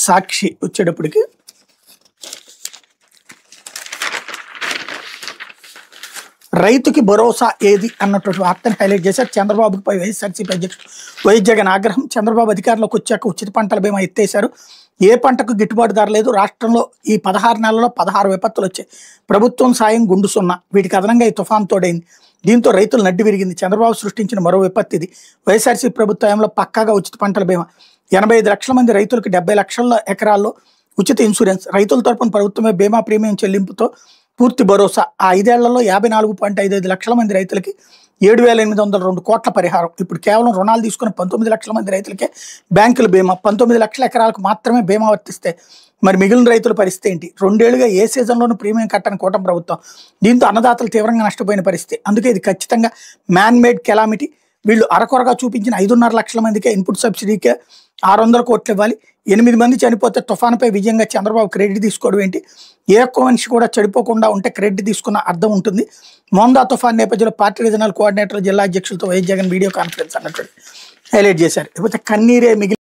సాక్షి వచ్చేటప్పటికి రైతుకి భరోసా ఏది అన్నటువంటి వార్తను హైలైట్ చేశారు. చంద్రబాబుపై వైఎస్ఆర్సీపీ అధ్యక్షుడు వైఎస్ జగన్ ఆగ్రహం. చంద్రబాబు అధికారంలోకి వచ్చాక ఉచిత పంటల బీమా ఎత్తేశారు. ఏ పంటకు గిట్టుబాటు ధర లేదు. రాష్ట్రంలో ఈ 16 నెలల్లో 16 విపత్తులు వచ్చాయి. ప్రభుత్వం సాయం గుండు సున్నా. వీటికి అదనంగా ఈ తుఫాన్ తోడైంది. దీంతో రైతులు నడ్డి విరిగింది. చంద్రబాబు సృష్టించిన మరో విపత్తి ఇది. వైఎస్ఆర్సీపీ ప్రభుత్వంలో పక్కాగా ఉచిత పంటల బీమా. 85 లక్షల మంది రైతులకు 70 లక్షల ఎకరాల్లో ఉచిత ఇన్సూరెన్స్. రైతుల తరపున ప్రభుత్వమే బీమా ప్రీమియం చెల్లింపుతో పూర్తి భరోసా. ఆ 5 ఏళ్లలో 54.55 లక్షల మంది రైతులకి 7,802 కోట్ల పరిహారం. ఇప్పుడు కేవలం రుణాలు తీసుకున్న 19 లక్షల మంది రైతులకే బ్యాంకుల బీమా. 19 లక్షల ఎకరాలకు మాత్రమే బీమా వర్తిస్తే మరి మిగిలిన రైతుల పరిస్థితి ఏంటి? 2 ఏళ్లుగా ఏ సీజన్లోనూ ప్రీమియం కట్టని కూటమి ప్రభుత్వం. దీంతో అన్నదాతలు తీవ్రంగా నష్టపోయిన పరిస్థితి. అందుకే ఇది ఖచ్చితంగా మ్యాన్ మేడ్ కెలామిటీ. వీళ్ళు అరకొరగా చూపించిన 5.5 లక్షల మందికే ఇన్పుట్ సబ్సిడీకే 600 కోట్లు ఇవ్వాలి. 8 మంది చనిపోతే తుఫానుపై విజయంగా చంద్రబాబు క్రెడిట్ తీసుకోవడం ఏంటి? ఏ ఒక్క మనిషి కూడా చెడిపోకుండా ఉంటే క్రెడిట్ తీసుకున్న అర్థం ఉంటుంది. మోందా తుఫాన్ నేపథ్యంలో పార్టీ రీజనల్ కోఆర్డినేటర్ జిల్లా అధ్యక్షులతో వైఎస్ జగన్ వీడియో కాన్ఫరెన్స్ అన్నట్టు హైలైట్ చేశారు. లేకపోతే కన్నీరే మిగిలి